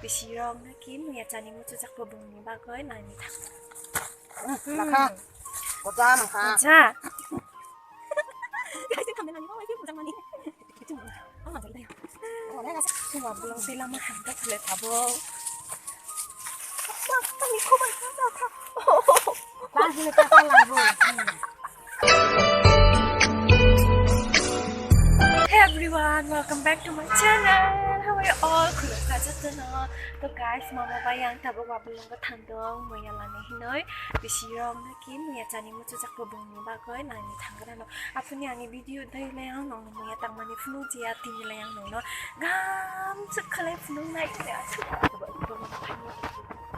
Bisirom na kim ya chani mo chuchak po bung ni bagoy na ni thak. Laka. Boca mangka. 자. Kasi kami lang ikaw ay mo mani. Ang maganda yun. Kung walang sila mahandak ulit abo. Kami ko ba sa ka? Bakit nagkakalang Hey everyone, welcome back to my channel. How are you all? Kulaka jatna. To guys, mama bayang tabok wablong ko thandong moya lane hinoy. Bisirom na kim moya chani mo chujak po bung ni bagoy na ni thangrano. Apuni ani video dai layang nong moya tangmani funu jia tini layang nong no. Gam sekale funu nai ya.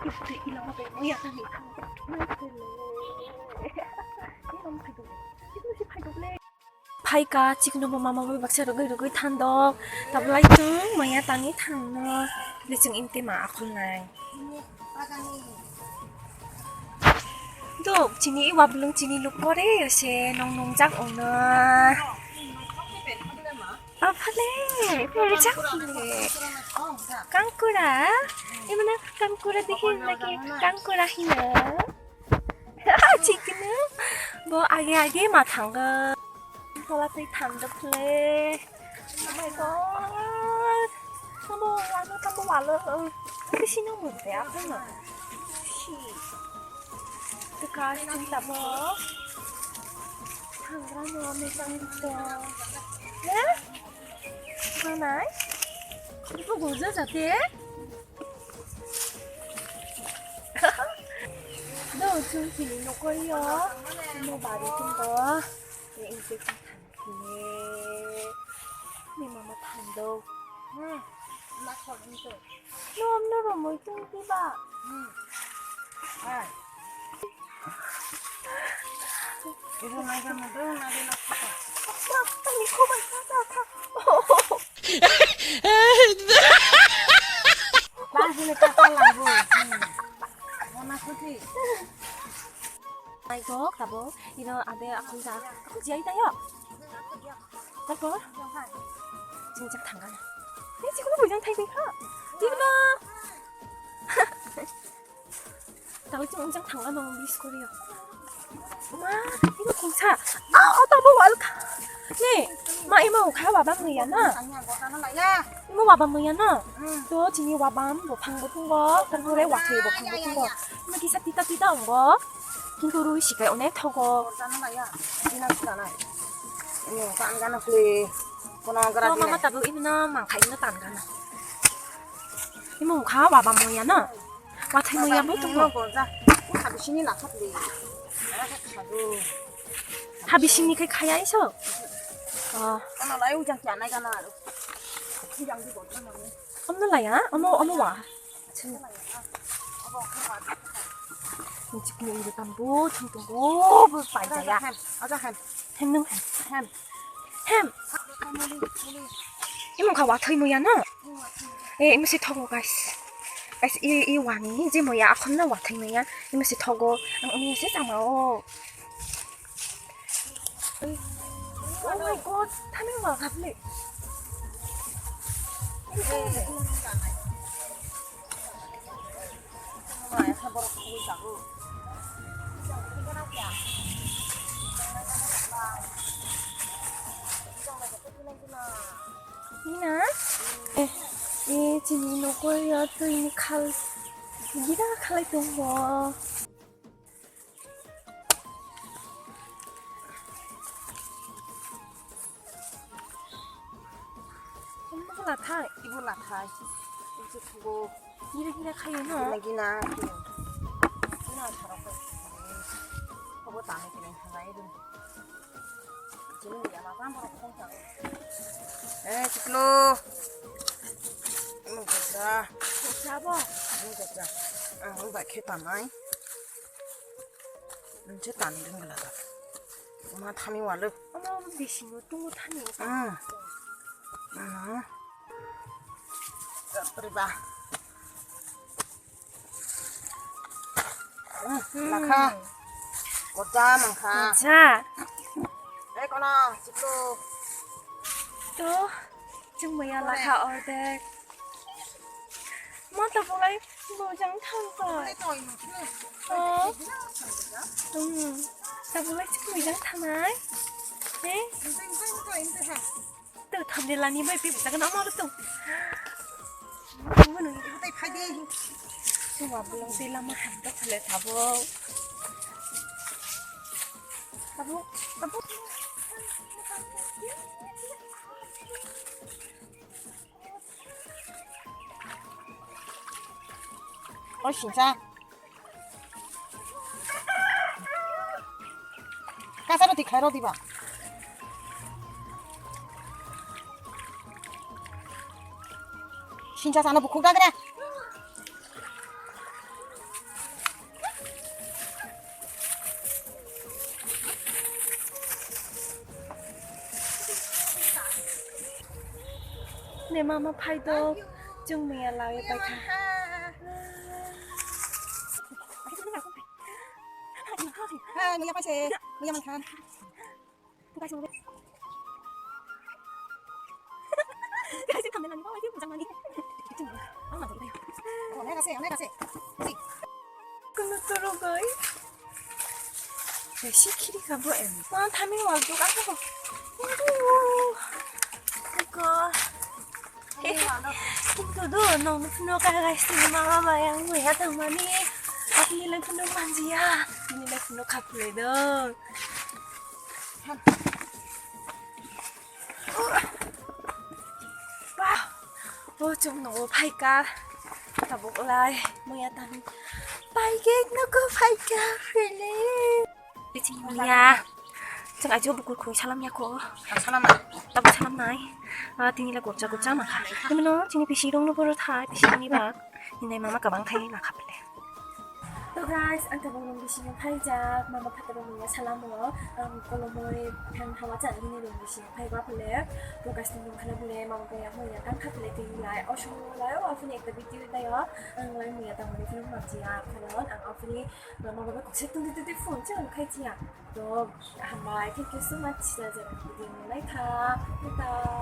Itu ilang apa moya tani thang. Ilang paido. Itu si paido le. 파이가 지금 뭐 마마를 박차로 그러고 탄도 답라이tung 뭐야 땅이 탄너 근데 지금 임때 마아콘나이 또 지니 와블릉 지니 룩거래 요새 농농작 오늘 아 팔레 팔레 작기네 깡꾸라 이모나 깡꾸라 되히나게 깡꾸라 히나 지금은 뭐 아게 마탕거 Kalau saya tanda play, oh my god, kamu walau ke sini mau apa nggak? Dekat cinta mo, tangga mo mesang itu, ya? Mana? Ibu goza jati? 너 좀 지는 거요? 뭐 말이 좀 더, 내 인생 네 마마 탄도. 나 저기 좀. 너 없는 뭐 좀 해봐. 이거 나가면 너 나가나 봐봐. 빨리 코만 사자. Bakit nagkakalang Mama kuti. 이거 가보. 이거 아들 아kun자. 아kun지야 이다요. 가보. 진짜 당가나. 이 지금 보장 타이밍 하. 지금. 나 지금 엄청 당가나 미스코리요. 와, 이거 공차. 나뭐 와르카. 네. 마 이모 가 와밤 뭐야나. 이모 와밤 뭐야나. 또 진이 와밤 뭐 방법인 거. 그래 와트에 뭐 방법인 거. 이모 기사 띠다 온 거. 긴도로 시간 오늘 타고. mama tabu ini na mangkai ini tan kan ini mau kau apa mau ya na watai mau ya betul habis ini kayak kaya iso 없는 라야 어머 와 지금 이제 담보 청동고 뭐 빠이자야 햄 이모 가 와터이 뭐야 너? 에 이모시 타고 가이스 이 왕이 이제 뭐야 건너 와터이 뭐야 이모시 타고 언니 세상마오 오 마이 갓 타는 거 갑자기 Nina, Jinny no koya to ini kal, gila kal itu mo. Ibu latai, itu tuh, gila kayu no. Lagi na, ina sarap. Kau tahu kini hari itu. Jadi dia makan berapa kongsi? Ciklu. Ini kerja. Kerja apa? Ini kerja. Aku tak kita main. Nanti tani dengan lada. Mama tani walu. Mama bising tunggu tani. Terima. Laka. Boca mangka. 자. Kono, ciklu. 또 지금 뭐야 라카 어데 뭐 더블라이 뭐장 탄다. 더블라이 지금 이장 타나이? 네? tự thầm đi là như mấy phim cái nó mau được không mình tay phải đi nhưng mà belum đi làm mà hành tất là thabo thabo thabo 진짜 가사로 뒤 가로 뒤봐 진짜 사나 부쿠가 그래 내 마마 파이도 좀 미야 라에 바이카 người phải xe người mình khan cái gì cái gì thầm đến là những cái chẳng là đi nó mà thấy đây này 가세 끝났더라 거이 내 시키리가 뭐야 난 타밍 와도 깜짝아 이거 힘도도 너무 분노가 있으니 마마 yang 뭐야 당만이 ini lang 분노 만지야 ini lang 분노 카플레더 와 좀 너무 파이까 다 먹을라 뭐야 난 파이게 너고 파이까 really 지금이야 제가 아주 부고 거기 사람이야 고 사람아 나도 사람 나이 아 등이라 곱자 막 그러면 너 지금 비시롱 로버를 타 비시롱이 봐 니네 마마 가방 타이 나 카플레 So guys, ang tabong ng bisyo payjak, mama patabong niya salamo, ang kolomoy pang hawajan ini ng bisyo paywa pala. So guys, nung kalabule mama kaya mo ya kan kaple ting lai, o shung lai o afni ekta video tayo, ang lai mo ya tang mo film magjiya, karon ang afni mama baba kok setong dito phone chang kai jiya. So, hamai, thank you so much. Sa video mo lai ka.